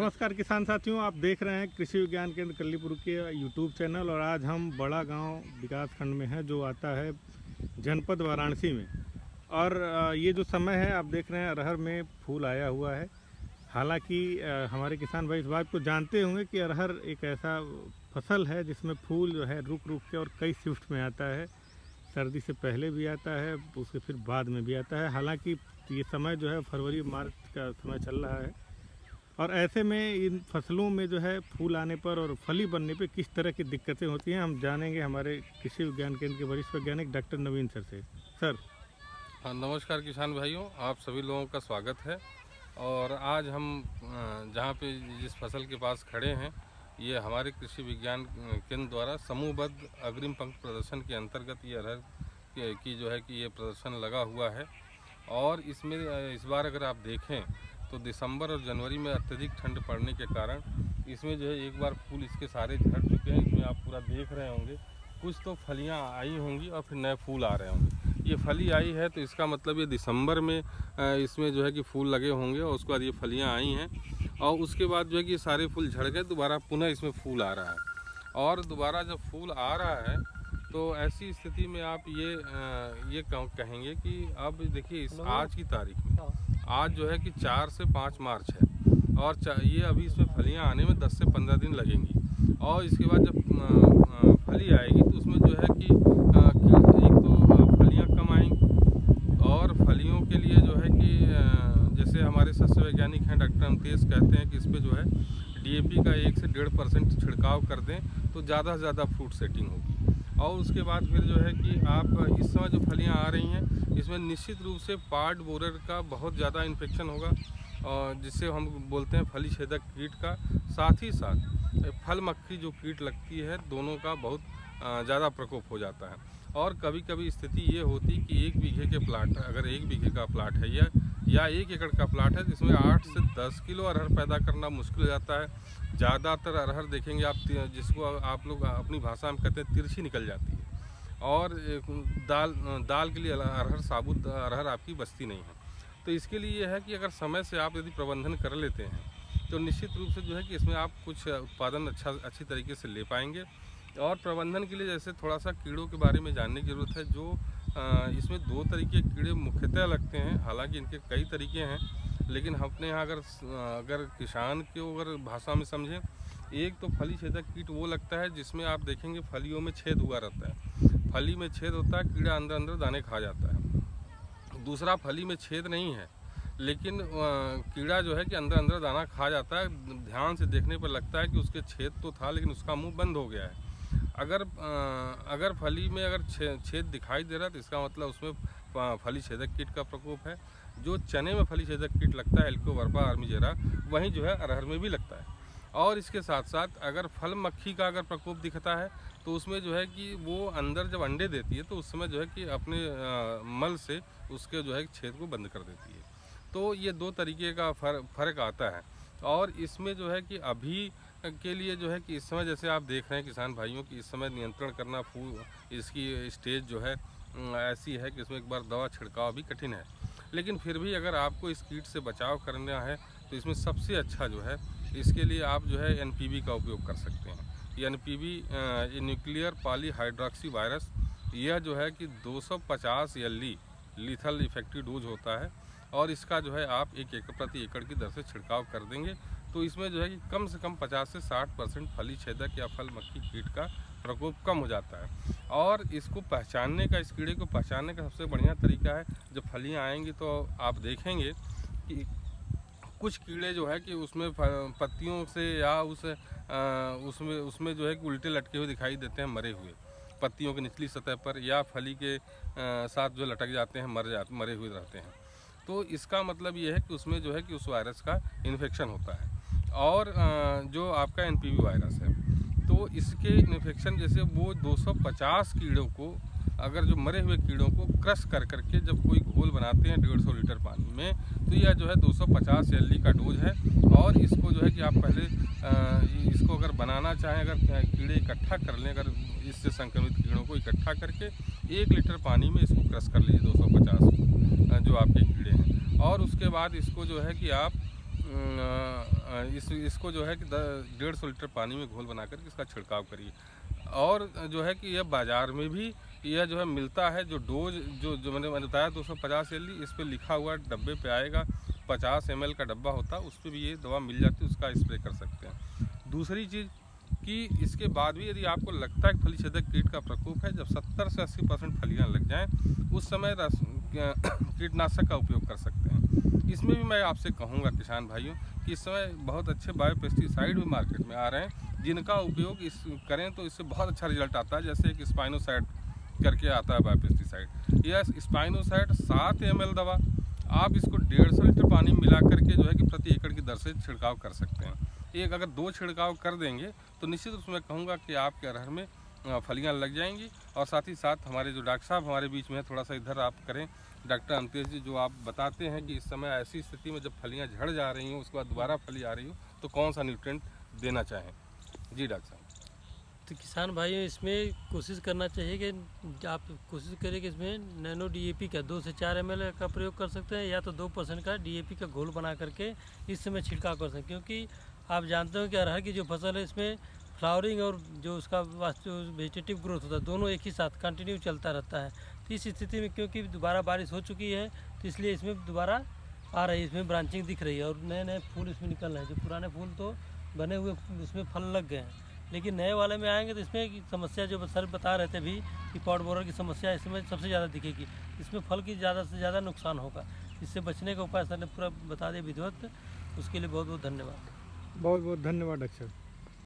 नमस्कार किसान साथियों, आप देख रहे हैं कृषि विज्ञान केंद्र कल्लीपुर के यूट्यूब चैनल। और आज हम बड़ा गांव विकास खंड में हैं जो आता है जनपद वाराणसी में। और ये जो समय है आप देख रहे हैं अरहर में फूल आया हुआ है। हालांकि हमारे किसान भाई इस बात को जानते होंगे कि अरहर एक ऐसा फसल है जिसमें फूल जो है रुक रुक के और कई शिफ्ट में आता है। सर्दी से पहले भी आता है, उसके फिर बाद में भी आता है। हालांकि ये समय जो है फरवरी मार्च का समय चल रहा है और ऐसे में इन फसलों में जो है फूल आने पर और फली बनने पे किस तरह की दिक्कतें होती हैं हम जानेंगे हमारे कृषि विज्ञान केंद्र के वरिष्ठ वैज्ञानिक डॉक्टर नवीन सर से। सर हाँ, नमस्कार किसान भाइयों, आप सभी लोगों का स्वागत है। और आज हम जहाँ पे जिस फसल के पास खड़े हैं ये हमारे कृषि विज्ञान केंद्र द्वारा समूहबद्ध अग्रिम पंक्ति प्रदर्शन के अंतर्गत ये अरहर की जो है कि ये प्रदर्शन लगा हुआ है। और इसमें इस बार अगर आप देखें तो दिसंबर और जनवरी में अत्यधिक ठंड पड़ने के कारण इसमें जो है एक बार फूल इसके सारे झड़ चुके हैं। इसमें आप पूरा देख रहे होंगे, कुछ तो फलियां आई होंगी और फिर नए फूल आ रहे होंगे। ये फली आई है तो इसका मतलब ये दिसंबर में इसमें जो है कि फूल लगे होंगे और उसके बाद ये फलियां आई हैं और उसके बाद जो है कि सारे फूल झड़ गए, दोबारा पुनः इसमें फूल आ रहा है। और दोबारा जब फूल आ रहा है तो ऐसी स्थिति में आप ये कहेंगे कि अब देखिए इस आज की तारीख में आज जो है कि 4 से 5 मार्च है और ये अभी इसमें फलियां आने में 10 से 15 दिन लगेंगी। और इसके बाद जब फली आएगी तो उसमें जो है कि एक तो फलियां कम आएंगी और फलियों के लिए जो है कि जैसे हमारे सस्य वैज्ञानिक हैं डॉक्टर अमतेश कहते हैं कि इस पर जो है DAP का 1 से 1.5% छिड़काव कर दें तो ज़्यादा से ज़्यादा फ्रूट सेटिंग होगी। और उसके बाद फिर जो है कि आप इस समय जो फलियां आ रही हैं इसमें निश्चित रूप से पार्ट बोरर का बहुत ज़्यादा इन्फेक्शन होगा और जिससे हम बोलते हैं फली छेदक कीट का। साथ ही साथ फल मक्खी जो कीट लगती है दोनों का बहुत ज़्यादा प्रकोप हो जाता है। और कभी कभी स्थिति ये होती कि 1 बीघे के प्लाट अगर 1 बीघे का प्लाट है या 1 एकड़ का प्लाट है तो इसमें 8 से 10 किलो अरहर पैदा करना मुश्किल हो जाता है। ज़्यादातर अरहर देखेंगे आप जिसको आप लोग अपनी भाषा में कहते हैं तिरछी निकल जाती है और दाल के लिए अरहर साबुत अरहर आपकी बचती नहीं है। तो इसके लिए यह है कि अगर समय से आप यदि प्रबंधन कर लेते हैं तो निश्चित रूप से जो है कि इसमें आप कुछ उत्पादन अच्छी तरीके से ले पाएंगे। और प्रबंधन के लिए जैसे थोड़ा सा कीड़ों के बारे में जानने की ज़रूरत है। जो इसमें 2 तरीके कीड़े मुख्यतः लगते हैं, हालांकि इनके कई तरीके हैं लेकिन अपने यहाँ अगर किसान को अगर भाषा में समझें, एक तो फली छेदक कीट वो लगता है जिसमें आप देखेंगे फलियों में छेद हुआ रहता है, फली में छेद होता है, कीड़ा अंदर अंदर दाने खा जाता है। दूसरा फली में छेद नहीं है लेकिन कीड़ा जो है कि अंदर अंदर दाना खा जाता है, ध्यान से देखने पर लगता है कि उसके छेद तो था लेकिन उसका मुंह बंद हो गया है। अगर फली में अगर छेद दिखाई दे रहा है तो इसका मतलब उसमें फली छेदक कीट का प्रकोप है। जो चने में फली छेदक कीट लगता है हेलिकोवर्पा आर्मीजेरा, वहीं जो है अरहर में भी लगता है। और इसके साथ साथ अगर फल मक्खी का अगर प्रकोप दिखता है तो उसमें जो है कि वो अंदर जब अंडे देती है तो उस समय जो है कि अपने मल से उसके जो है छेद को बंद कर देती है। तो ये 2 तरीके का फ़र्क आता है। और इसमें जो है कि अभी के लिए जो है कि इस समय जैसे आप देख रहे हैं किसान भाइयों की इस समय नियंत्रण करना इसकी स्टेज जो है ऐसी है कि इसमें एक बार दवा छिड़काव भी कठिन है। लेकिन फिर भी अगर आपको इस कीट से बचाव करना है तो इसमें सबसे अच्छा जो है इसके लिए आप जो है NPV का उपयोग कर सकते हैं। ये NPV न्यूक्लियर पॉलीहाइड्रोक्सी वायरस, यह जो है कि 250 LE लीथल इफेक्टिव डोज होता है और इसका जो है आप 1 एकड़ प्रति एकड़ की दर से छिड़काव कर देंगे तो इसमें जो है कि कम से कम 50 से 60% फली छेदक या फल मक्खी कीट का प्रकोप कम हो जाता है। और इसको पहचानने का, इस कीड़े को पहचानने का सबसे बढ़िया तरीका है, जब फलियां आएंगी तो आप देखेंगे कि कुछ कीड़े जो है कि उसमें पत्तियों से या उसमें जो है कि उल्टे लटके हुए दिखाई देते हैं, मरे हुए पत्तियों की निचली सतह पर या फली के साथ जो लटक जाते हैं, मरे हुए रहते हैं। तो इसका मतलब ये है कि उसमें जो है कि उस वायरस का इन्फेक्शन होता है। और जो आपका NPV वायरस है तो इसके इन्फेक्शन जैसे वो 250 कीड़ों को, अगर जो मरे हुए कीड़ों को क्रश करके जब कोई घोल बनाते हैं 150 लीटर पानी में तो यह जो है 250 LE का डोज है। और इसको जो है कि आप पहले इसको अगर बनाना चाहें, अगर कीड़े इकट्ठा कर लें, अगर इससे संक्रमित कीड़ों को इकट्ठा करके 1 लीटर पानी में इसको क्रश कर लीजिए 250 जो आपके कीड़े हैं। और उसके बाद इसको जो है कि आप इसको जो है कि 150 लीटर पानी में घोल बनाकर इसका छिड़काव करिए। और जो है कि यह बाज़ार में भी यह जो है मिलता है, जो डोज जो मैंने बताया 250 एल इस पे लिखा हुआ डब्बे पे आएगा, 50 ml का डब्बा होता है, उस पर भी ये दवा मिल जाती है, उसका स्प्रे कर सकते हैं। दूसरी चीज़ कि इसके बाद भी यदि आपको लगता है कि फली छेदक कीट का प्रकोप है, जब 70 से 80% फलियाँ लग जाएँ उस समय कीटनाशक का उपयोग कर सकते हैं। इसमें भी मैं आपसे कहूँगा किसान भाइयों कि इस समय बहुत अच्छे बायोपेस्टिसाइड भी मार्केट में आ रहे हैं, जिनका उपयोग करें तो इससे बहुत अच्छा रिजल्ट आता है। जैसे एक स्पाइनोसाइड करके आता है बायोपेस्टिसाइड, यह स्पाइनोसाइड 7 ml दवा आप इसको 150 लीटर पानी में मिला करके जो है कि प्रति एकड़ की दर से छिड़काव कर सकते हैं। एक अगर 2 छिड़काव कर देंगे तो निश्चित रूप से मैं कहूँगा कि आपके अरहर में फलियाँ लग जाएंगी। और साथ ही साथ हमारे जो डॉक्टर साहब हमारे बीच में है, थोड़ा सा इधर आप करें, डॉक्टर अमतेश जी, जो आप बताते हैं कि इस समय ऐसी स्थिति में जब फलियाँ झड़ जा रही हो, उसके बाद दोबारा फली आ रही हो, तो कौन सा न्यूट्रिएंट देना चाहें? जी डॉक्टर साहब। तो किसान भाइयों, इसमें कोशिश करना चाहिए कि आप कोशिश करें कि इसमें नैनो DAP का 2 से 4 ml का प्रयोग कर सकते हैं, या तो 2% का DAP का घोल बना करके इस समय छिड़काव कर सकते हैं। क्योंकि आप जानते हो कि अरहर की जो फसल है, इसमें फ्लावरिंग और जो उसका वेजिटेटिव ग्रोथ होता है, दोनों एक ही साथ कंटिन्यू चलता रहता है। तो इस स्थिति में क्योंकि दोबारा बारिश हो चुकी है, तो इसलिए इसमें दोबारा आ रही है, इसमें ब्रांचिंग दिख रही है और नए नए फूल इसमें निकल रहे हैं। जो पुराने फूल तो बने हुए उसमें फल लग गए हैं, लेकिन नए वाले में आएंगे तो इसमें समस्या जो सर बता रहे थे भी कि पॉट बोरर की समस्या इसमें सबसे ज़्यादा दिखेगी। इसमें फल की ज़्यादा से ज़्यादा नुकसान होगा। इससे बचने का उपाय सर ने पूरा बता दिया विधिवत, उसके लिए बहुत बहुत धन्यवाद। बहुत बहुत धन्यवाद डॉक्टर साहब।